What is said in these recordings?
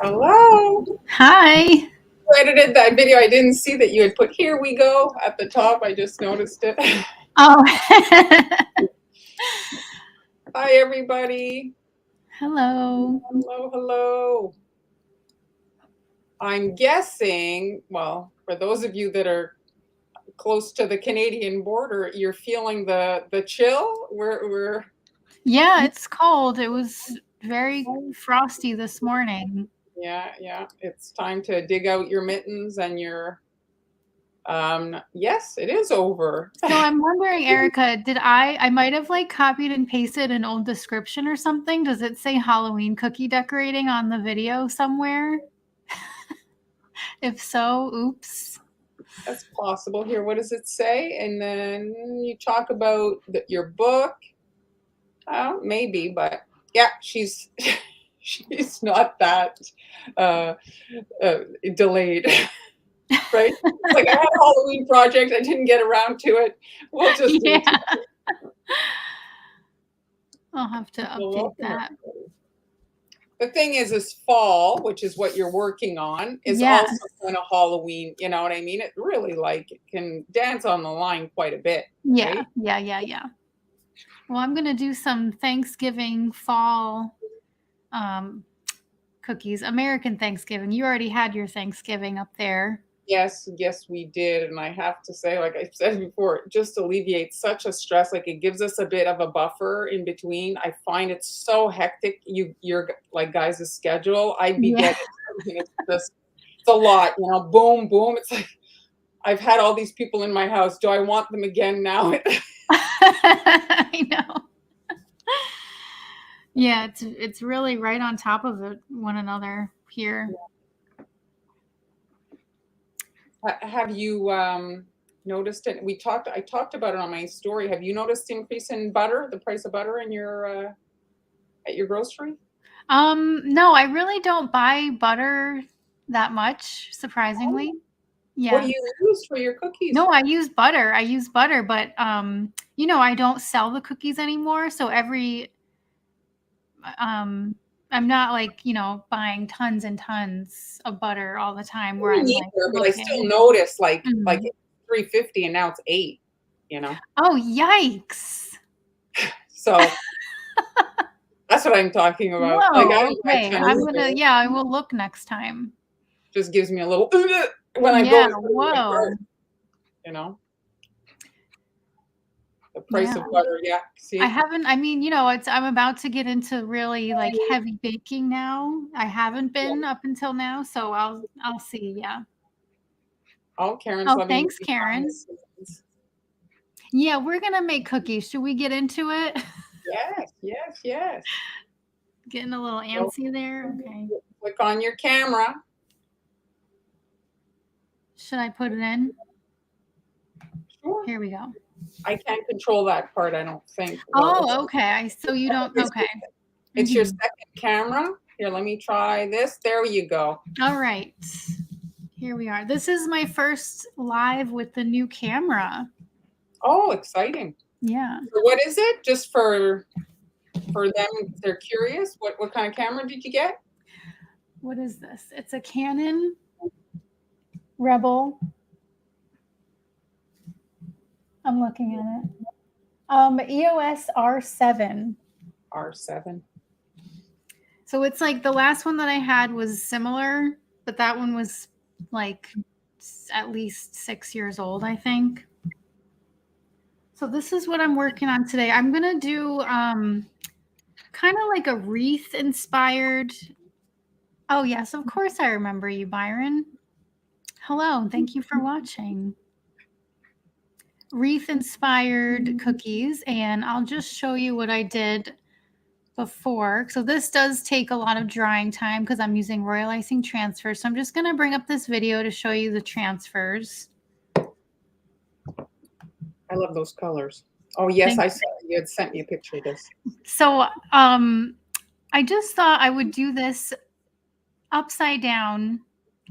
Hello. Hi. I edited that video. I didn't see that you had put "Here we go" at the top. I just noticed it. Oh. Hi, everybody. Hello. Hello, hello. I'm guessing, well, for those of you that are close to the Canadian border, you're feeling the chill. Yeah, it's cold. It was very frosty this morning. Yeah. It's time to dig out your mittens and your yes, it is over. So I'm wondering, Erica, did I might have like copied and pasted an old description or something? Does it say Halloween cookie decorating on the video somewhere? If so, oops. That's possible. Here, what does it say? And then you talk about your book. Maybe, but yeah, she's she's not that uh, delayed, right? It's like I had a Halloween project, I didn't get around to it. We'll just do it. Yeah. I'll have to update that. The thing is fall, which is what you're working on, is Yes. also kind of Halloween. You know what I mean? It really it can dance on the line quite a bit. Yeah. Right? Yeah. Well, I'm going to do some Thanksgiving fall cookies. American Thanksgiving. You already had your Thanksgiving up there. Yes, we did. And I have to say, like I said before, it just alleviates such a stress. Like it gives us a bit of a buffer in between. I find it's so hectic. You're like guys' schedule. I'd be Yeah. dead. It's a lot, boom, boom. It's like I've had all these people in my house. Do I want them again now? I know. Yeah, it's really right on top of one another here. Have you noticed it? I talked about it on my story. Have you noticed the increase in butter, the price of butter in your at your grocery? No, I really don't buy butter that much, surprisingly. Yeah. What do you use for your cookies? No, I use butter, but I don't sell the cookies anymore, so I'm not like, buying tons and tons of butter all the time where I'm like Neither, but I still looking. notice like Mhm. it's $3.50 and now it's $8. Oh, yikes. So that's what I'm talking about. Like I Whoa, don't buy okay. Chinese I will look next time. just gives me a little when I go Yeah, and put it in my cart, whoa. you know. The price Yeah. of butter, yeah. See, I'm about to get into really like heavy baking now. I haven't been up until now, so I'll see, yeah. oh, Karen's Oh, loving thanks, the behind Karen. the scenes. Yeah, we're gonna make cookies. Should we get into it? Yes. Getting a little So, antsy there. Okay. click on your camera. Should I put it in? Sure. Here we go. I can't control that part, I don't think. Oh, okay. So you don't, okay. It's your second camera. Here, let me try this. There you go. All right. Here we are. This is my first live with the new camera. Oh, exciting. Yeah. So what is it? Just for them, if they're curious. What kind of camera did you get? What is this? It's a Canon Rebel. I'm looking at it. EOS R7. R7. So it's like the last one that I had was similar, but that one was like at least 6 years old, I think. So this is what I'm working on today. I'm gonna do kind of like a wreath inspired. Oh yes, of course I remember you, Byron. Hello, thank you for watching. Wreath inspired cookies, and I'll just show you what I did before. So this does take a lot of drying time because I'm using royal icing transfers. So I'm just going to bring up this video to show you the transfers. I love those colors. Oh yes, I saw you had sent me a picture of this. So I just thought I would do this upside down,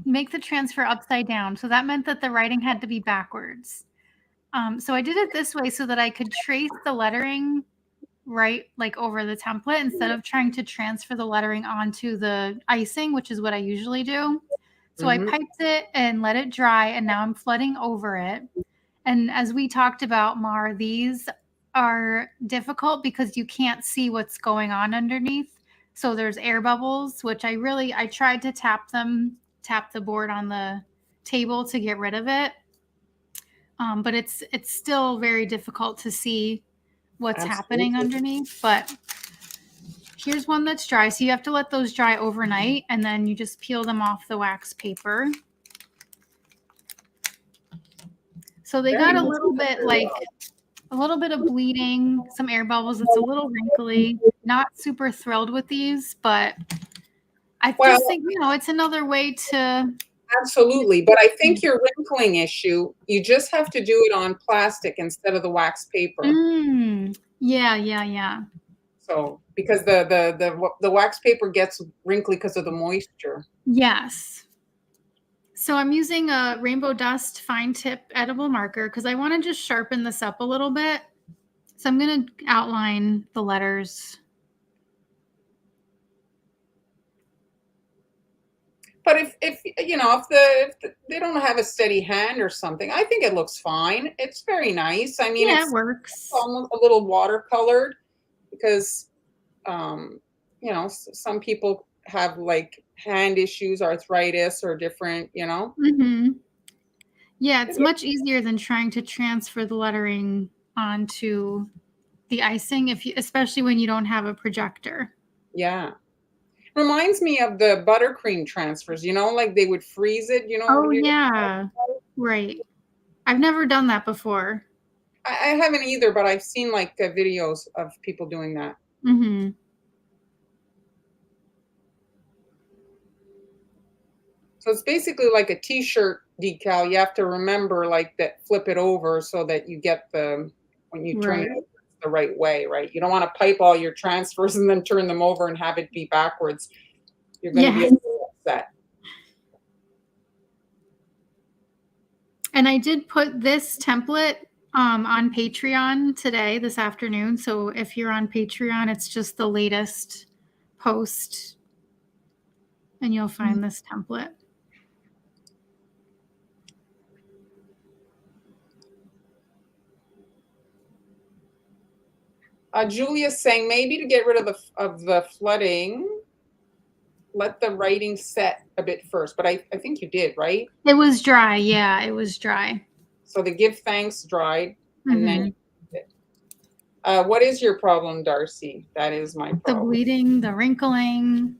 make the transfer upside down. So that meant that the writing had to be backwards. So I did it this way so that I could trace the lettering right like over the template instead of trying to transfer the lettering onto the icing, which is what I usually do. So I piped it and let it dry, and now I'm flooding over it. And as we talked about, Mar, these are difficult because you can't see what's going on underneath. So there's air bubbles, which I tried to tap the board on the table to get rid of it. But it's still very difficult to see what's happening underneath. But here's one that's dry. So you have to let those dry overnight, and then you just peel them off the wax paper. So they got a little bit of bleeding, some air bubbles. It's a little wrinkly. Not super thrilled with these, but I just think, it's another way to. Absolutely. But I think your wrinkling issue, you just have to do it on plastic instead of the wax paper. Yeah. So, because the wax paper gets wrinkly because of the moisture. Yes. So I'm using a Rainbow Dust fine tip edible marker because I want to just sharpen this up a little bit. So I'm going to outline the letters. But if they don't have a steady hand or something, I think it looks fine. It's very nice. I mean, it works. Almost a little watercolored because, some people have like hand issues, arthritis, or different, Mm-hmm. Yeah, it's much easier than trying to transfer the lettering onto the icing, especially when you don't have a projector. Yeah. Reminds me of the buttercream transfers, like they would freeze it, Oh, yeah. Right. I've never done that before. I haven't either, but I've seen like videos of people doing that. Mm-hmm. So it's basically like a t-shirt decal. You have to remember like that, flip it over so that you get when you turn it the right way, right? You don't want to pipe all your transfers and then turn them over and have it be backwards. You're going to be upset. And I did put this template on Patreon this afternoon. So if you're on Patreon, it's just the latest post and you'll find this template. Julia's saying maybe to get rid of the flooding, let the writing set a bit first. But I think you did, right? It was dry. Yeah, it was dry. So the give thanks dried, and then you did it. What is your problem, Darcy? That is my problem. The bleeding, the wrinkling,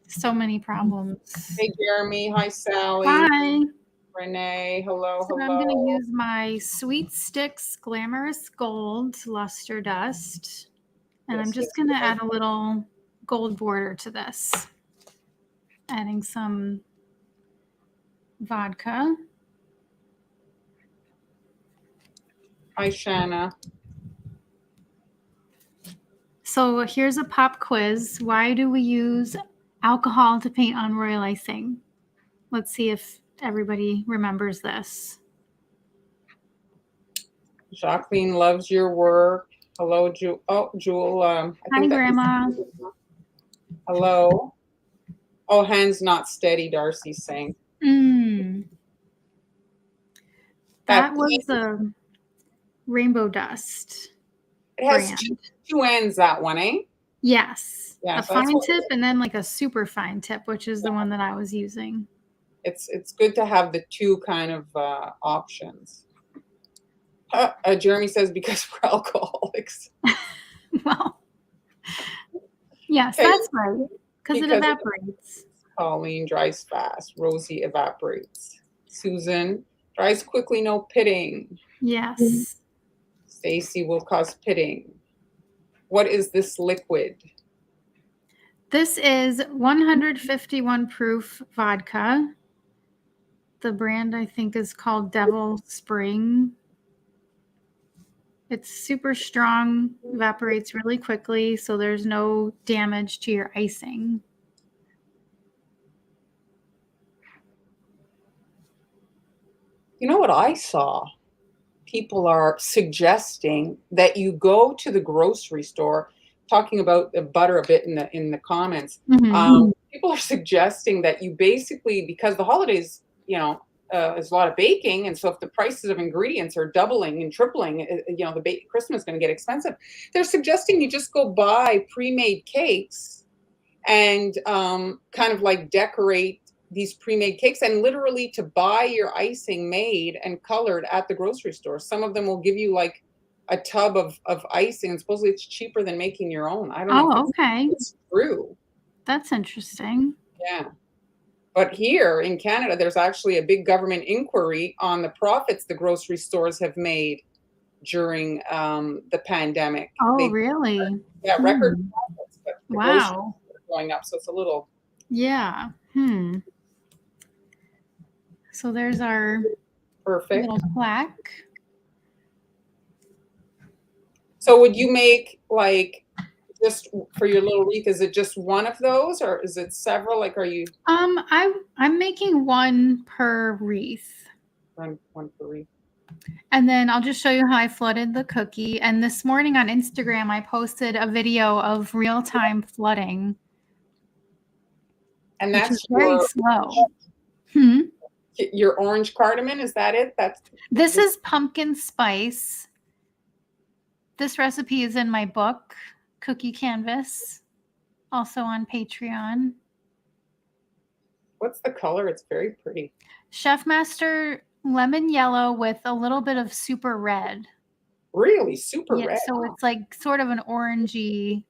so many problems. Hey, Jeremy. Hi, Sally. Hi. Renee. Hello. So I'm going to use my Sweet Sticks Glamorous Gold Luster Dust. And I'm just going to add a little gold border to this. Adding some vodka. Hi, Shanna. So here's a pop quiz. Why do we use alcohol to paint on royal icing? Let's see if everybody remembers this. Jacqueline loves your work. Hello, Jewel. Oh, Jewel. Hi, Grandma. Hello. Oh, hands not steady, Darcy's saying. That was the Rainbow Dust. It has two ends, that one, eh? Yes. Yeah, a fine tip and then like a super fine tip, which is the one that I was using. It's good to have the two kind of options. Jeremy says because we're alcoholics. Well, yes, that's right. Because it evaporates. Colleen dries fast. Rosie evaporates. Susan dries quickly, no pitting. Yes. Stacy will cause pitting. What is this liquid? This is 151 proof vodka. The brand I think is called Devil Spring. It's super strong, evaporates really quickly, so there's no damage to your icing. You know what I saw? people are suggesting that you go to the grocery store, talking about the butter a bit in the comments. People are suggesting that you basically, because the holidays, there's a lot of baking, and so if the prices of ingredients are doubling and tripling, Christmas is going to get expensive. They're suggesting you just go buy pre-made cakes and kind of like decorate these pre-made cakes, and literally to buy your icing made and colored at the grocery store. Some of them will give you like a tub of icing, and supposedly it's cheaper than making your own. I don't know if it's true. That's interesting. Yeah. But here in Canada, there's actually a big government inquiry on the profits the grocery stores have made during the pandemic. Really? Yeah, record profits, but the grocery Wow. stores are going up, so it's a little... Yeah. So there's our perfect little plaque. So would you make like, just for your little wreath, is it just one of those, or is it several? Like, are you... I'm making one per wreath. One per wreath. And then I'll just show you how I flooded the cookie. And this morning on Instagram, I posted a video of real-time flooding. And that's very slow. Your orange cardamom, is that it? This is pumpkin spice. This recipe is in my book, Cookie Canvas, also on Patreon. What's the color? It's very pretty. Chef Master lemon yellow with a little bit of super red. Really? Super red? So it's like sort of an orangey.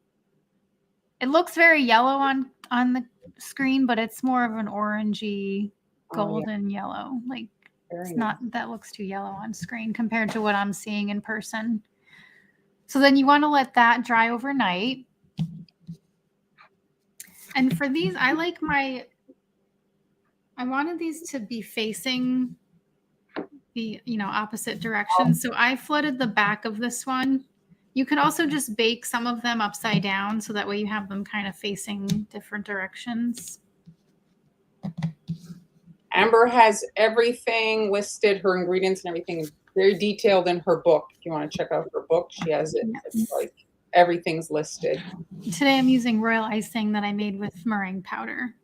It looks very yellow on the screen, but it's more of an orangey golden yellow. Like very it's not, that looks too yellow on screen compared to what I'm seeing in person. So then you want to let that dry overnight. And for these, I wanted these to be facing the, opposite direction. So I flooded the back of this one. You could also just bake some of them upside down, so that way you have them kind of facing different directions. Amber has everything listed, her ingredients and everything very detailed in her book. If you want to check out her book, she has it. Yes. It's like everything's listed. Today I'm using royal icing that I made with meringue powder.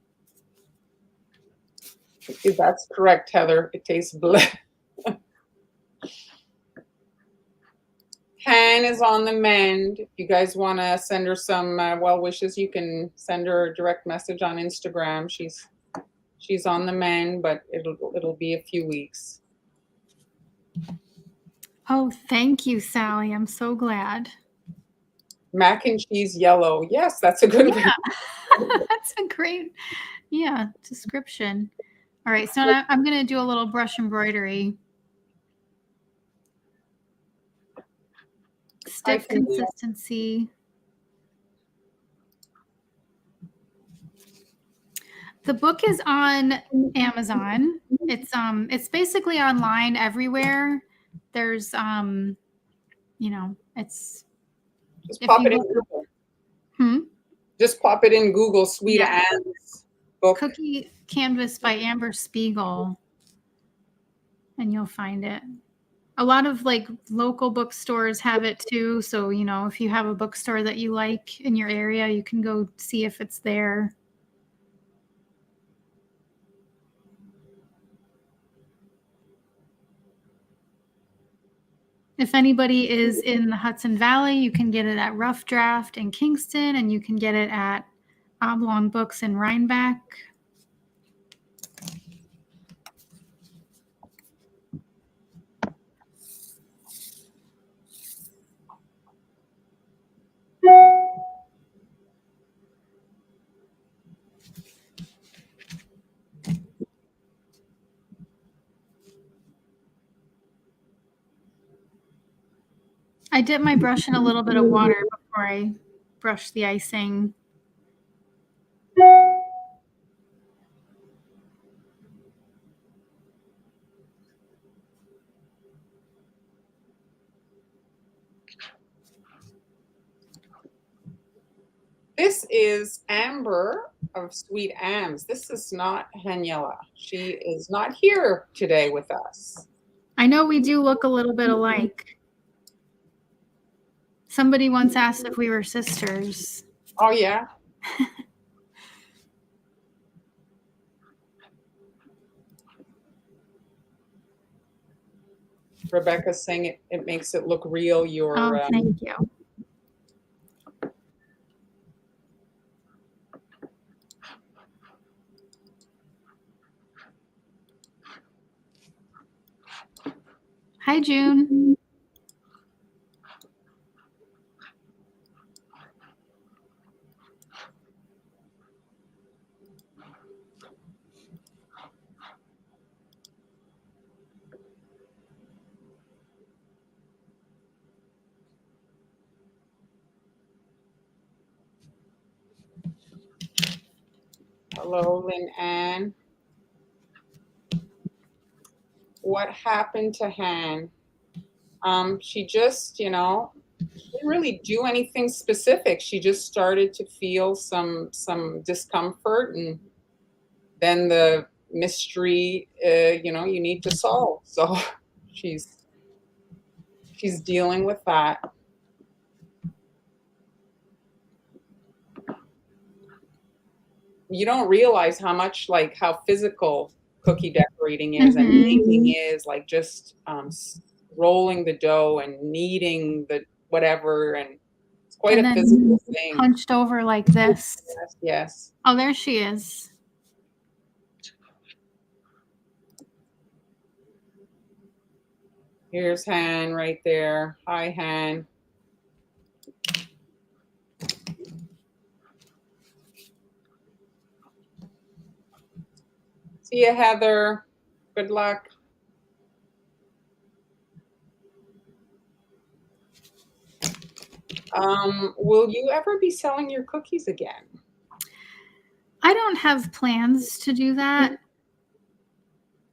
That's correct, Heather. It tastes bleh. Han is on the mend. If you guys want to send her some well wishes, you can send her a direct message on Instagram. She's on the mend, but it'll be a few weeks. Oh, thank you, Sally. I'm so glad. Mac and cheese yellow. Yes, that's a good one. That's a great, description. All right, so now I'm going to do a little brush embroidery. Stiff consistency. The book is on Amazon. It's basically online everywhere. There's it's just pop it in Google. Just pop it in Google, Sweet Anne's book. Cookie Canvas by Amber Spiegel, and you'll find it. A lot of like local bookstores have it too. So, if you have a bookstore that you like in your area, you can go see if it's there. If anybody is in the Hudson Valley, you can get it at Rough Draft in Kingston, and you can get it at Oblong Books in Rhinebeck. I dip my brush in a little bit of water before I brush the icing. This is Amber of Sweet Ams. This is not Daniela. She is not here today with us. I know we do look a little bit alike. Somebody once asked if we were sisters. Oh, yeah? Rebecca's saying it makes it look real. Oh, thank you. Hi, June. Hello, Lynn Ann. What happened to Han? She just, she didn't really do anything specific. She just started to feel some discomfort, and then the mystery, you need to solve. So she's dealing with that. You don't realize how much, like, how physical cookie decorating is and baking is, like just rolling the dough and kneading the whatever, and it's quite And a then physical thing. Hunched over like this. Yes. Oh, there she is. Here's Han right there. Hi, Han. See you, Heather. Good luck. Will you ever be selling your cookies again? I don't have plans to do that.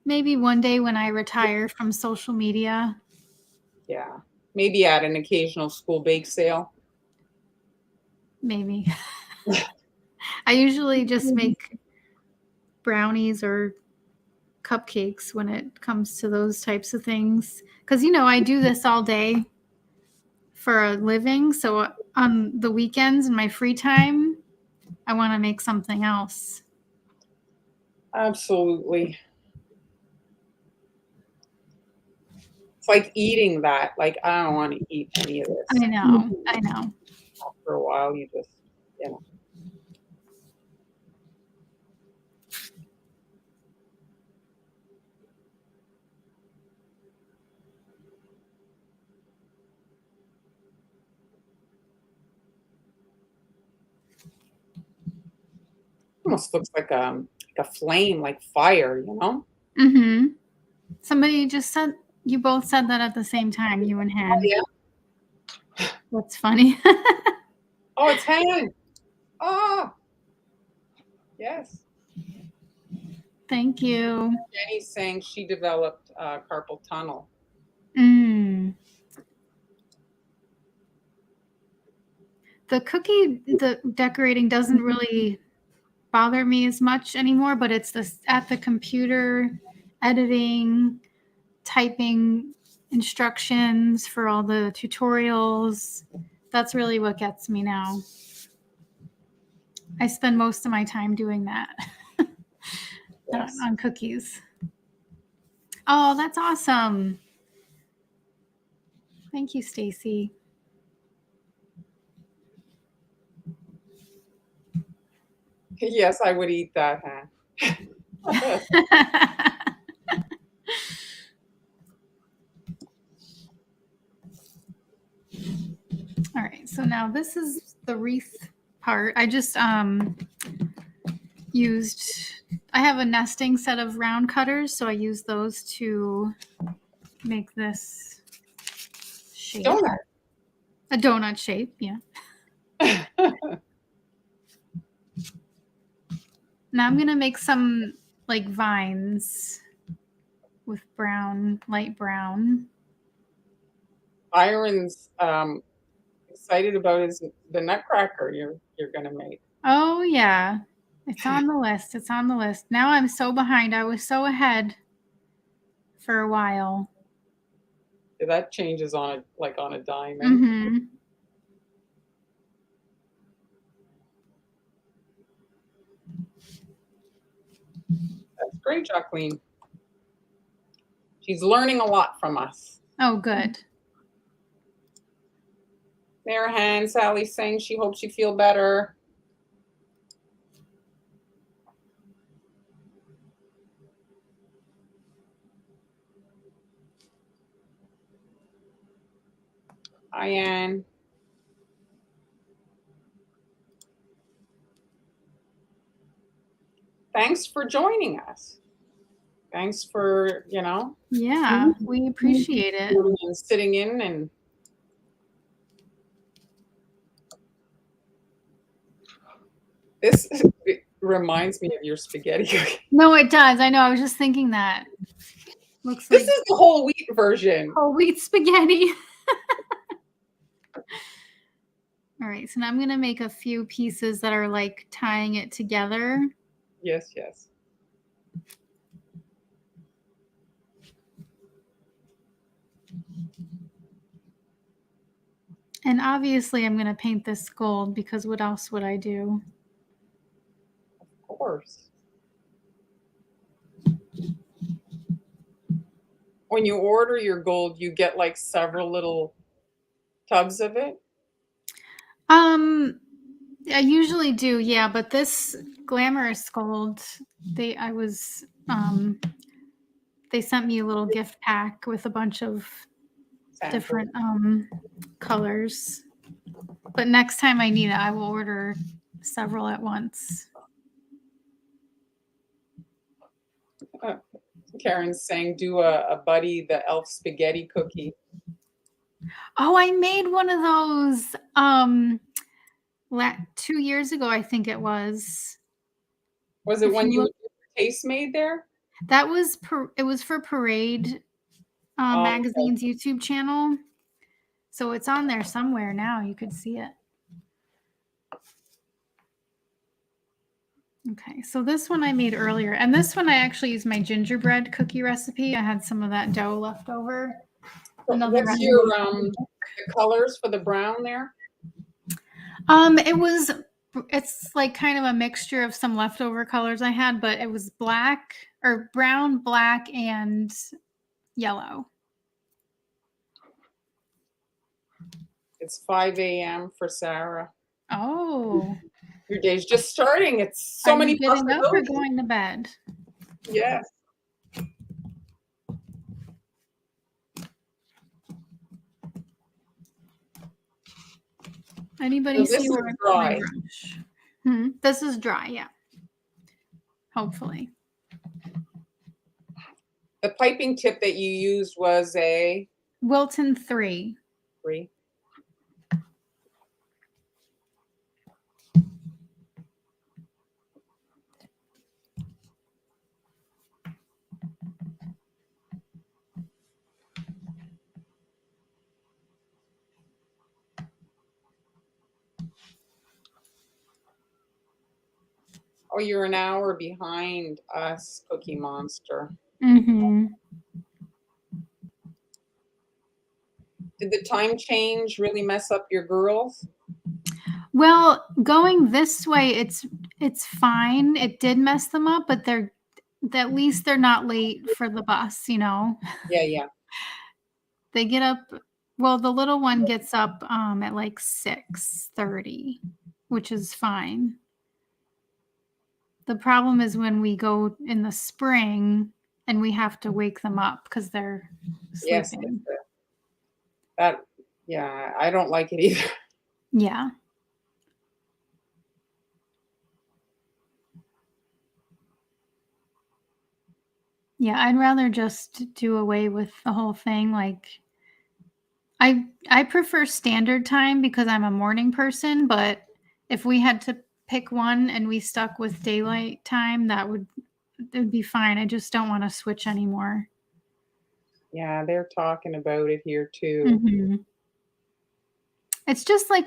Maybe one day when I retire from social media. Yeah. Maybe at an occasional school bake sale. Maybe. I usually just make brownies or cupcakes when it comes to those types of things. Because, I do this all day for a living. So on the weekends and my free time, I want to make something else. Absolutely. It's like eating that. Like, I don't want to eat any of this. I know. After a while, you just, almost looks like a flame, like fire, Mm-hmm. Somebody just said, you both said that at the same time, you and Han. Oh, yeah. That's funny. Oh, it's Han. Oh, yes. Thank you. Jenny's saying she developed carpal tunnel. The decorating doesn't really bother me as much anymore, but it's this at the computer editing, typing instructions for all the tutorials. That's really what gets me now. I spend most of my time doing that. Yes. On cookies. Oh, that's awesome. Thank you, Stacy. Yes, I would eat that, Han. All right, so now this is the wreath part. I just I have a nesting set of round cutters, so I use those to make this shape. Donut. A donut shape, yeah. Now I'm going to make some like vines with light brown. Byron's excited about the nutcracker you're going to make. Oh, yeah. It's on the list. Now I'm so behind. I was so ahead for a while. That changes on a dime. Eh? Mm-hmm. That's great, Jacqueline. She's learning a lot from us. Oh, good. Marahan, Sally saying she hopes you feel better. Hi, Anne. Thanks for joining us. Thanks for, Yeah, we appreciate it. and sitting in and this it reminds me of your spaghetti cookie. No, it does. I know. I was just thinking that. Looks This like is the whole wheat version. whole wheat spaghetti. All right, so now I'm going to make a few pieces that are like tying it together. Yes, yes. And obviously I'm going to paint this gold because what else would I do? Of course. When you order your gold, you get like several little tubs of it. I usually do, yeah, but this glamorous gold, they sent me a little gift pack with a bunch of Sample. different colors. But next time I need it, I will order several at once. Karen's saying do a Buddy the Elf spaghetti cookie. Oh, I made one of those 2 years ago, I think it was. Was it If when you you look- Taste Made there? That was it was for Parade Oh, Magazine's YouTube channel. So it's on there somewhere now. You could see it. Okay, so this one I made earlier. And this one I actually used my gingerbread cookie recipe. I had some of that dough left over. Another what's your the colors for the brown there? It's like kind of a mixture of some leftover colors I had, but it was black or brown, black, and yellow. It's 5 a.m. for Sarah. Oh. Your day's just starting. It's so many getting up or possibilities. going to bed? Yes. Anybody So see this where is my dry. brush? This is dry, yeah. Hopefully. The piping tip that you used was a Wilton 3. 3. Oh, you're an hour behind us, Cookie Monster. Mm-hmm. Did the time change really mess up your girls? Well, going this way, it's fine. It did mess them up, but at least they're not late for the bus, you know. Yeah, yeah. They get up. Well, the little one gets up at like 6:30, which is fine. The problem is when we go in the spring and we have to wake them up because they're sleeping. Yes, yeah, I don't like it either. Yeah. Yeah, I'd rather just do away with the whole thing. Like, I prefer standard time because I'm a morning person, but if we had to pick one and we stuck with daylight time, it would be fine. I just don't want to switch anymore. Yeah, they're talking about it here too. Mm-hmm. It's just like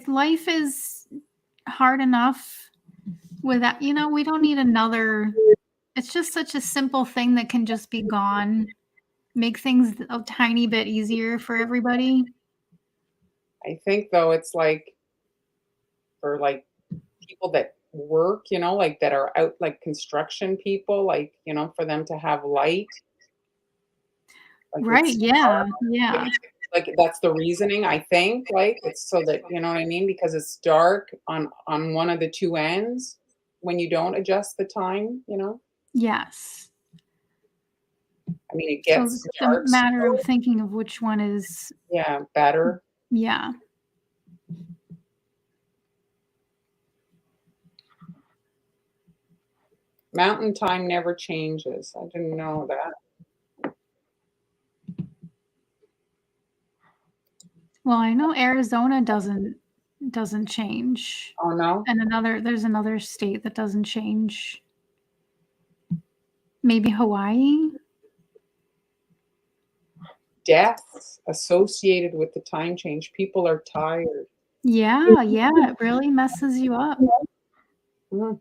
life is hard enough without, we don't need another. It's just such a simple thing that can just be gone. make things a tiny bit easier for everybody. I think though it's like for like people that work, like that are out like construction people, like, for them to have light, like Right, it's yeah, like yeah. like that's the reasoning, I think, like it's so that you know what I mean? Because it's dark on one of the two ends when you don't adjust the time. Yes. I mean it So gets it's a dark matter of still. thinking of which one is Yeah, better. yeah. Mountain time never changes. I didn't know that. Well, I know Arizona doesn't change. Oh no? And there's another state that doesn't change. Maybe Hawaii? Deaths associated with the time change. People are tired. Yeah, yeah, it really messes you up. Mm.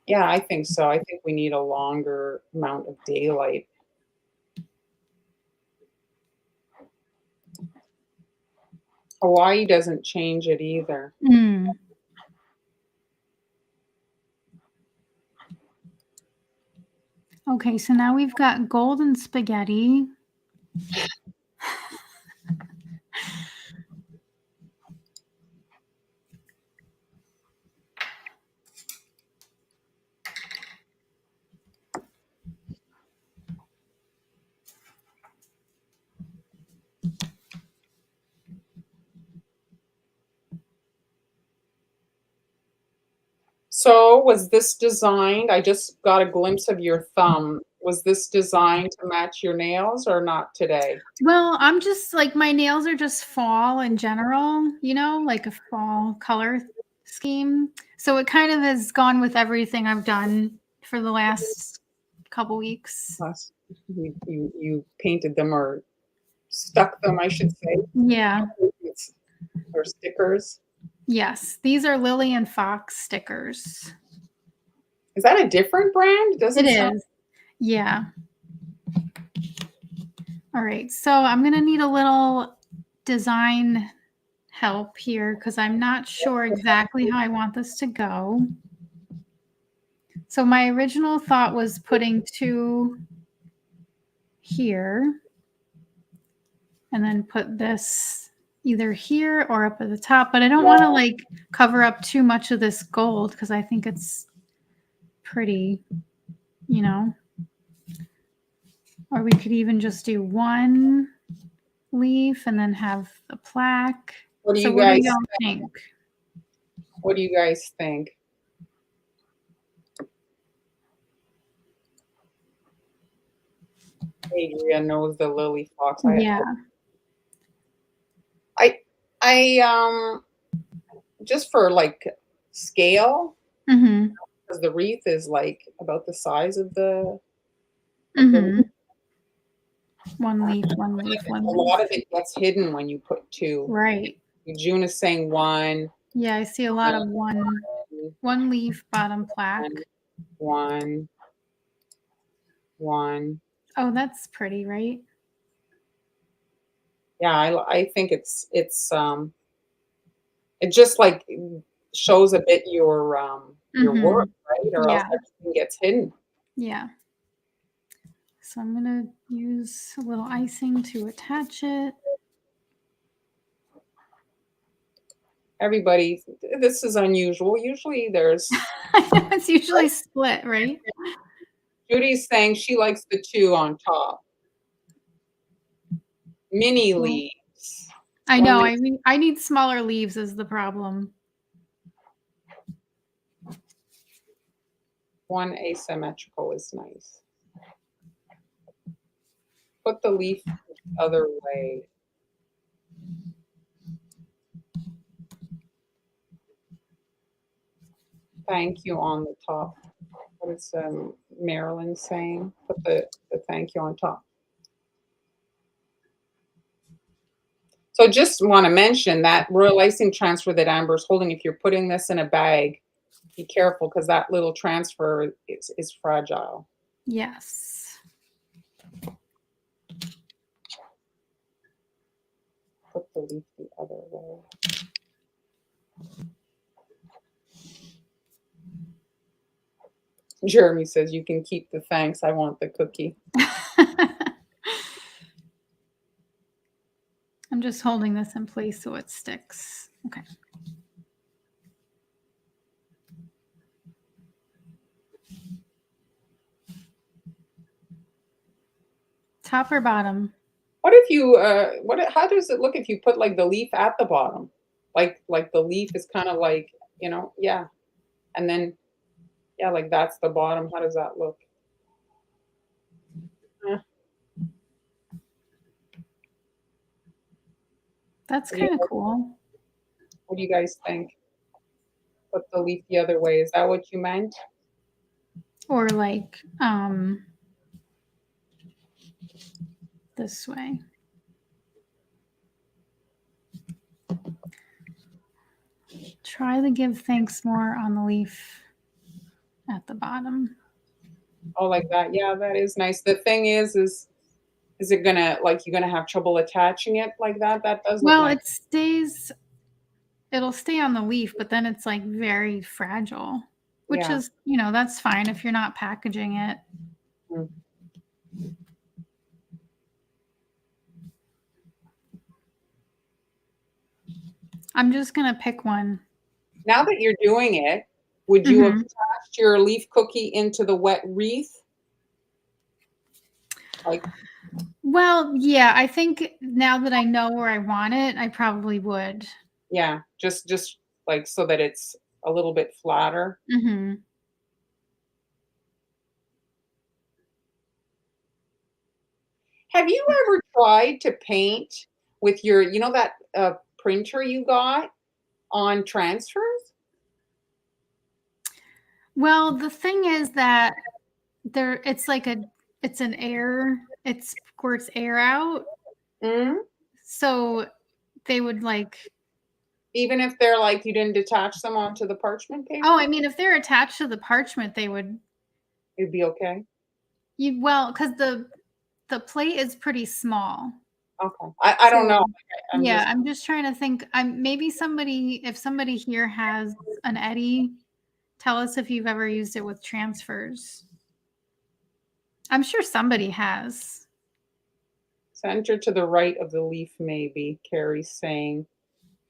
Yeah, I think so. I think we need a longer amount of daylight. Hawaii doesn't change it either. Mm. Okay, so now we've got golden spaghetti. So, was this designed? I just got a glimpse of your thumb. Was this designed to match your nails or not today? Well, I'm just like my nails are just fall in general, like a fall color scheme. So it kind of has gone with everything I've done for the last couple weeks. Plus, you painted them or stuck them, I should say. Yeah. It's, or stickers. Yes. These are Lily and Fox stickers. Is that a different brand? It It doesn't sound. is. Yeah. All right. So I'm going to need a little design help here because I'm not sure exactly how I want this to go. So my original thought was putting two here and then put this either here or up at the top, but I don't want to like cover up too much of this gold because I think it's pretty, you know. Or we could even just do one leaf and then have the plaque. What do So you what do guys y'all think? What do you guys think? Adria knows the lily fox. Yeah. I just for like scale, Mm-hmm. because the wreath is like about the size of the Mm-hmm. One leaf, one leaf, one a leaf. lot of it gets hidden when you put two. Right. June is saying one, Yeah, I see a lot of one leaf bottom plaque. one, one. Oh, that's pretty, right? Yeah, I think it just like shows a bit your Mm-hmm. work, right? Or else Yeah. everything gets hidden. Yeah. So I'm gonna use a little icing to attach it. Everybody, this is unusual. Usually there's I know it's usually split, right? Judy's saying she likes the two on top. Mini Well, leaves. I One know. leaf, I need smaller leaves is the problem. one asymmetrical is nice. Put the leaf the other way. Thank you on the top. What is Marilyn saying? Put the thank you on top. So just want to mention that royal icing transfer that Amber's holding, if you're putting this in a bag, be careful because that little transfer is fragile. Yes. Put the leaf the other way. Jeremy says you can keep the thanks. I want the cookie. I'm just holding this in place so it sticks. Okay. Top or bottom? What if you how does it look if you put like the leaf at the bottom? Like the leaf is kind of like, yeah. And then yeah, like that's the bottom. How does that look? Eh, That's what do you kind of guys, cool. what do you guys think? Put the leaf the other way. Is that what you meant? Or like this way. Try to give thanks more on the leaf at the bottom. Oh, like that. Yeah, that is nice. The thing is it gonna like you're gonna have trouble attaching it like that? That does look Well, nice. it'll stay on the leaf, but then it's like very fragile, which Yeah. is, that's fine if you're not packaging it. Mm. I'm just going to pick one. Now that you're doing it, would you have attached your leaf cookie into the wet wreath? Like, Well, yeah, I think now that I know where I want it, I probably would. yeah, just like so that it's a little bit flatter. Mhm. Have you ever tried to paint with your, that printer you got on transfers? Well, the thing is that it's an air, it squirts air out. Mm? So they would like, Even if they're like you didn't detach them onto the parchment paper, oh, I mean, if they're attached to the parchment, they would, it'd be okay. because the plate is pretty small. Okay. I don't know. So I'm yeah, just I'm just trying to think. Maybe if somebody here has an Eddy, tell us if you've ever used it with transfers. I'm sure somebody has. center to the right of the leaf, maybe, Carrie's saying.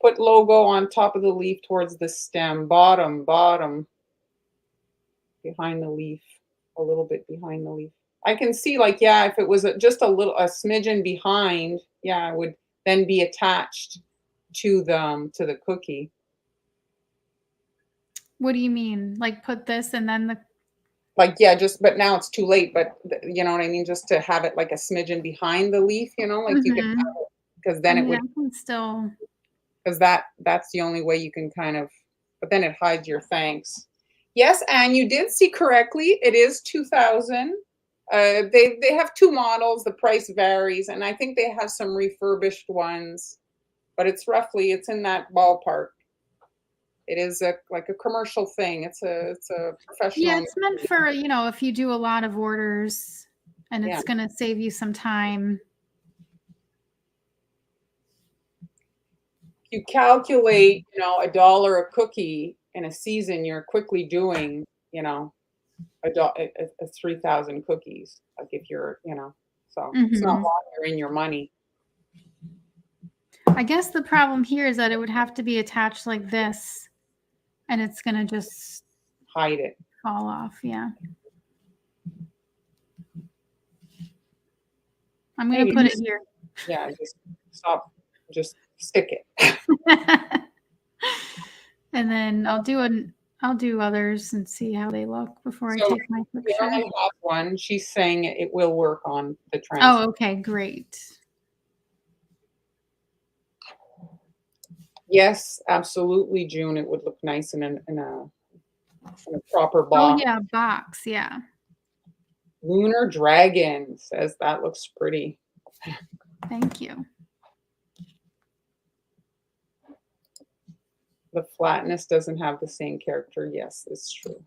Put logo on top of the leaf towards the stem. Bottom, behind the leaf. A little bit behind the leaf. I can see, like, yeah, if it was just a smidgen behind, yeah, it would then be attached to the cookie. What do you mean? Like put this and then the Like, yeah, but now it's too late, but you know what I mean? Just to have it like a smidgen behind the leaf, like you could have Mhm. it, because I then it mean, would, I can still. because that's the only way you can kind of, but then it hides your thanks. Yes, and you did see correctly. It is 2000. They have two models. The price varies, and I think they have some refurbished ones, but it's in that ballpark. It is like a commercial thing. It's a Yeah, professional. it's meant for, if you do a lot of orders and Yeah. it's going to save you some time. You calculate, $1 a cookie in a season, you're quickly doing, a 3,000 cookies. Like if you're, so it's not Mhm. long you're in your money. I guess the problem here is that it would have to be attached like this and it's going to just Hide it. fall off. Yeah. I'm going to Maybe put it here. yeah, just stop, just stick it. And then I'll do others and see how they look before I So take my picture. Carolyn has one. She's saying it will work on the transfer. Oh, okay, great. Yes, absolutely, June. It would look nice in a proper Oh box. yeah, box, yeah. Lunar Dragon says that looks pretty. Thank you. The flatness doesn't have the same character. Yes, it's true.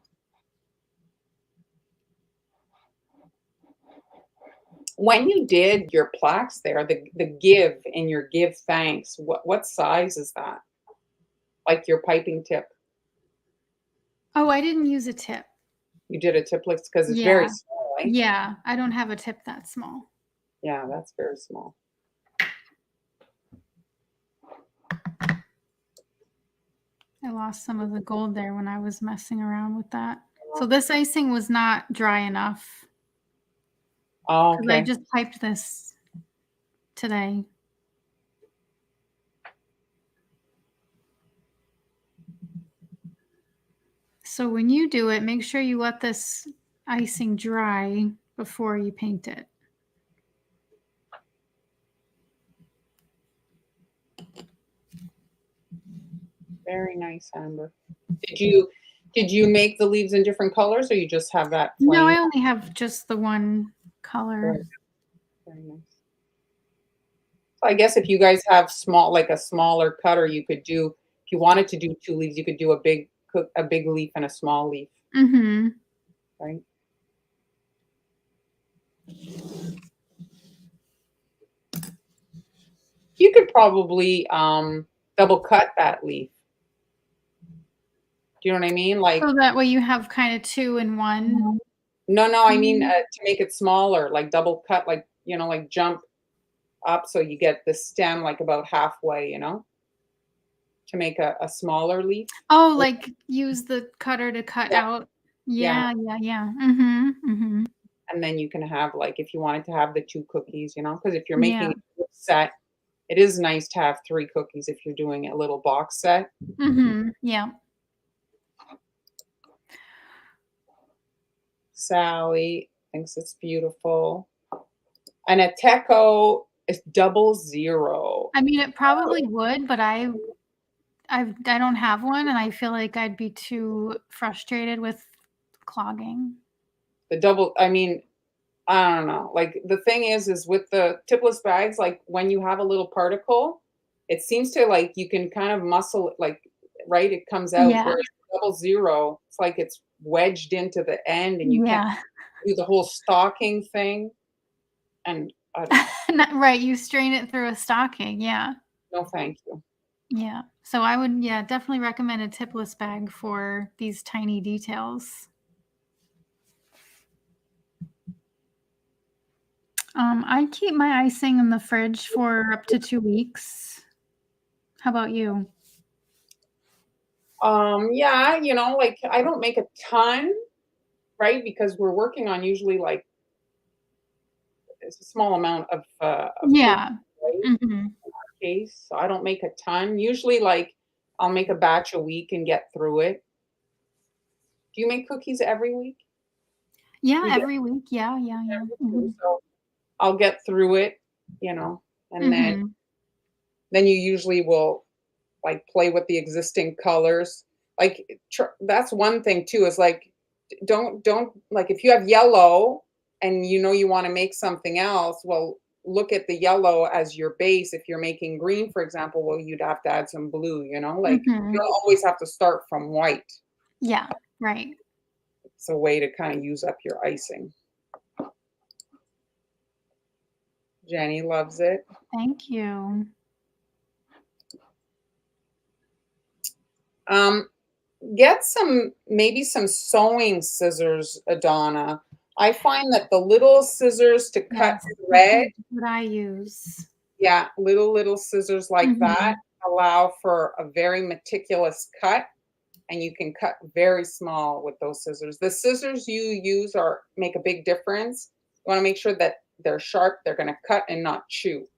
When you did your plaques there, the give in your give thanks, what size is that? Like your piping tip? Oh, I didn't use a tip. You did a tipless because it's very Yeah. small, right? Yeah, I don't have a tip that small. Yeah, that's very small. I lost some of the gold there when I was messing around with that. So this icing was not dry enough Oh, because I okay. just piped this today. So when you do it, make sure you let this icing dry before you paint it. Very nice, Amber. Did you make the leaves in different colors, or you just have that No, plain? I only have just the one color. Very, very nice. So I guess if you guys have like a smaller cutter, you could do. If you wanted to do 2 leaves, you could do a big leaf and a small leaf, Mm-hmm. right? You could probably double cut that leaf. Do you know what I mean? Like, So that way you have kind of 2 in 1. no, I mean to make it smaller, like double cut, like like jump up so you get the stem like about halfway, to make a smaller leaf. Oh, like use the cutter to cut Yeah, out. yeah. Yeah, yeah, yeah. Mm-hmm. Mm-hmm. And then you can have like if you wanted to have the 2 cookies, because if you're Yeah. making a set, it is nice to have 3 cookies if you're doing a little box set. Mm-hmm. Yeah. Sally thinks it's beautiful. And a Teco is 00. I mean, it probably would, but I don't have one, and I feel like I'd be too frustrated with clogging. I mean, I don't know. Like the thing is with the tipless bags, like when you have a little particle, it seems to like you can kind of muscle it, like right, it comes out. Yeah. Whereas 00, it's like it's wedged into the end, and you can't Yeah. do the whole stocking thing. And I don't know. Right, you strain it through a stocking. Yeah. No, thank you. Yeah. So I would, yeah, definitely recommend a tipless bag for these tiny details. I keep my icing in the fridge for up to 2 weeks. How about you? Yeah, like I don't make a ton, right? Because we're working on usually like it's a small amount of cookies, Yeah. right? Mhm. Case. So I don't make a ton. Usually, like I'll make a batch a week and get through it. Do you make cookies every week? Yeah, You do. every week. Yeah, yeah, Yeah, yeah. me too. Mhm. So I'll get through it, you know, and Mhm. then you usually will like play with the existing colors. Like that's one thing too. Is like don't like if you have yellow and you want to make something else. Well, look at the yellow as your base. If you're making green, for example, well, you'd have to add some blue. Like you Mhm. don't always have to start from white. Yeah, right. It's a way to kind of use up your icing. Jenny loves it. Thank you. Um, get maybe some sewing scissors, Adana. I find that the little scissors to cut Yes, this thread, is what I use. yeah, little scissors like that Mhm. allow for a very meticulous cut, and you can cut very small with those scissors. The scissors you use make a big difference. You want to make sure that they're sharp, they're going to cut and not chew.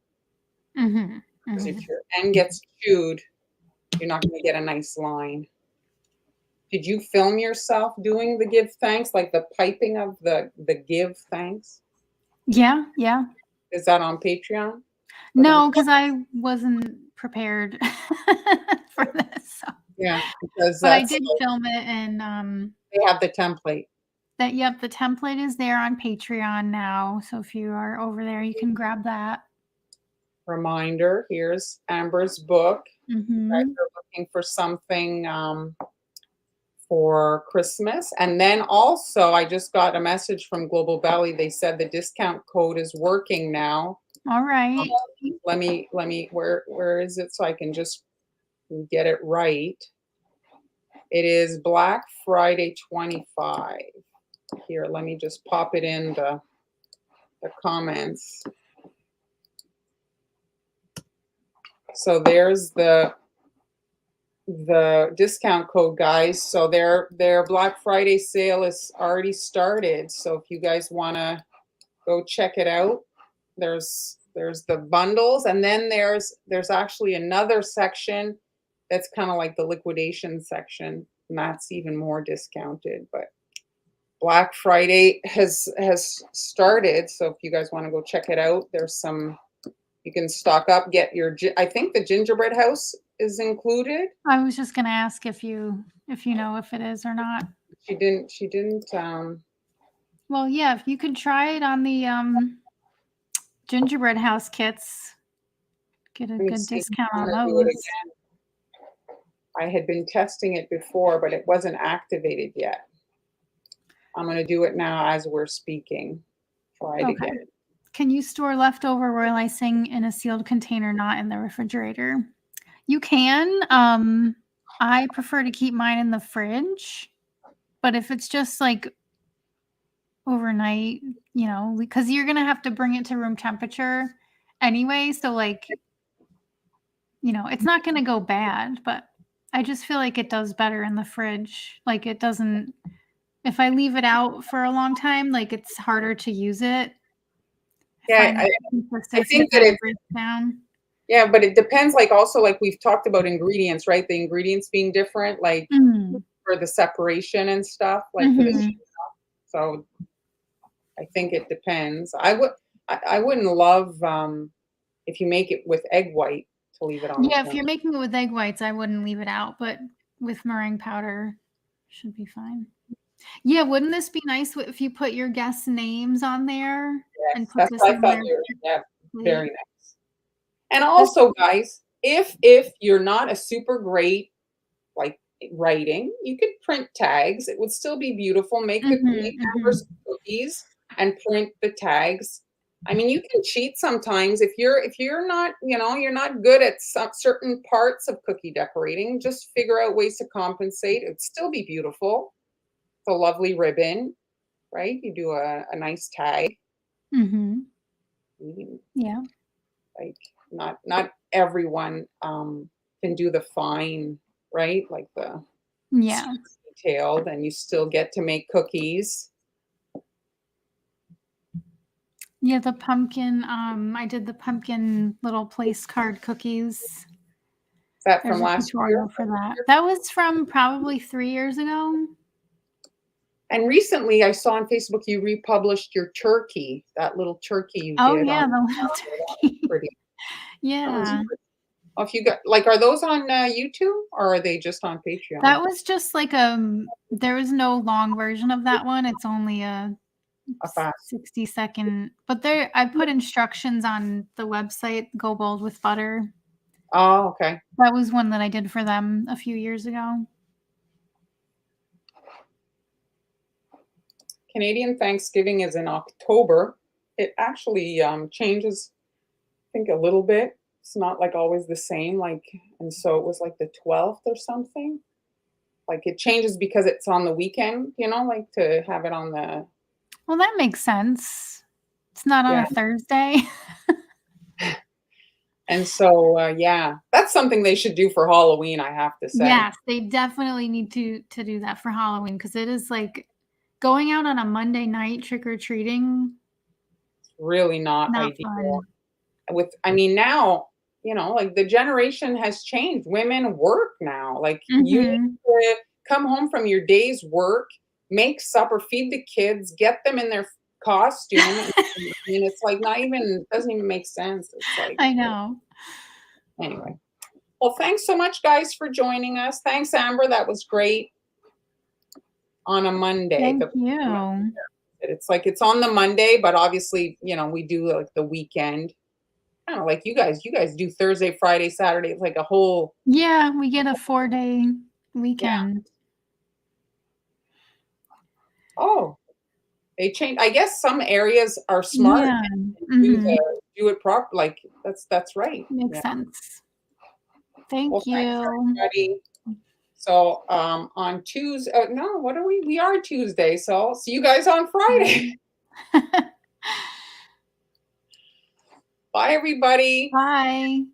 Mhm. Because Mhm. if your end gets chewed, you're not going to get a nice line. Did you film yourself doing the give thanks, like the piping of the give thanks? Yeah, yeah. Is that on Patreon for them? No, because I wasn't prepared for this. So. Yeah, because But I that's did film it, and they have the template. yep, the template is there on Patreon now. So if you are over there, you can grab that. Reminder, here's Amber's book. guys Mhm. are looking for something for Christmas. And then also, I just got a message from Global Belly. They said the discount code is working now. All right. Let me, where is it so I can just get it right? It is Black Friday 25. Here, let me just pop it in the comments. So there's the discount code, guys. So their Black Friday sale is already started. So if you guys want to go check it out, there's the bundles, and then there's actually another section that's kind of like the liquidation section, and that's even more discounted. But Black Friday has started, so if you guys want to go check it out, there's some, you can stock up, get your I think the gingerbread house is included. I was just gonna ask if you know if it is or not. She didn't. Well, yeah, if you could try it on the gingerbread house kits, get a Let me good see. discount I'm on gonna do it those. again. I had been testing it before, but it wasn't activated yet. I'm gonna do it now as we're speaking. Try it Okay. again. Can you store leftover royal icing in a sealed container, not in the refrigerator? You can. I prefer to keep mine in the fridge, but if it's just like overnight, because you're gonna have to bring it to room temperature anyway, so like, it's not gonna go bad, but I just feel like it does better in the fridge. Like it doesn't if I leave it out for a long time, like it's harder to use it. I Yeah, find I, that I consistency think that kind of it. breaks down. Yeah, but it depends. Like also, like we've talked about ingredients, right? The ingredients being different, like Mm. for the separation and stuff, like for this. Mhm. So I think it depends. I wouldn't love if you make it with egg white to leave it on the Yeah, if counter. you're making it with egg whites, I wouldn't leave it out, but with meringue powder, should be fine. Yeah, wouldn't this be nice if you put your guests' names on there and Yes, put that's this what I on thought their you were. Yeah, very plate? nice. And This also, guys, if you're not a super great like writing, you could print tags. It would still be beautiful. Make Mhm, Amber's mhm. cookies and print the tags. I mean, you can cheat sometimes if you're not, you're not good at some certain parts of cookie decorating. Just figure out ways to compensate. It'd still be beautiful. It's a lovely ribbon, right? You do a nice tag. Mhm. Mm, Yeah. like not everyone can do the fine, right? Like the Yeah. detailed, and you still get to make cookies. Yeah, the pumpkin, I did the pumpkin little place card cookies. Is that from There's a last year? tutorial for that. That was from probably 3 years ago. And recently, I saw on Facebook you republished your turkey, that little turkey you Oh, did yeah, on. the little That was turkey. pretty. That was Yeah. pretty. Oh, if you got like, are those on YouTube or are they just on Patreon? That was just like, there was no long version of that one, it's only a A fast. 60-second, but there I put instructions on the website, Go Bold with Butter. Oh, okay. That was one that I did for them a few years ago. Canadian Thanksgiving is in October. It actually changes, I think, a little bit. It's not like always the same. Like, and so it was like the 12th or something. Like it changes because it's on the weekend, like to have it on the. Well, that makes sense. It's not on Yeah. a Thursday. And so, yeah, that's something they should do for Halloween, I have to say. Yes, they definitely need to do that for Halloween because it is like going out on a Monday night trick or treating, Really not not ideal. fun. I mean, now, like the generation has changed. Women work now. Like you need Mhm. to come home from your day's work, make supper, feed the kids, get them in their costume. And, I mean, it's like not even, doesn't even make sense. It's like, I know. anyway. Well, thanks so much, guys, for joining us. Thanks, Amber. That was great on a Monday. Thank you. It's like it's on the Monday, but obviously, we do like the weekend. kind of like you guys. You guys do Thursday, Friday, Saturday. It's like a whole. Yeah, we get a 4-day weekend. Oh, they change. I guess some areas are smart Yeah. and Mhm. do it proper. Like that's right. Makes Yeah. sense. Well, Thank thanks you. everybody. So on Tuesday, no, what are we? We are Tuesday. So I'll see you guys on Friday. Bye, everybody. Bye.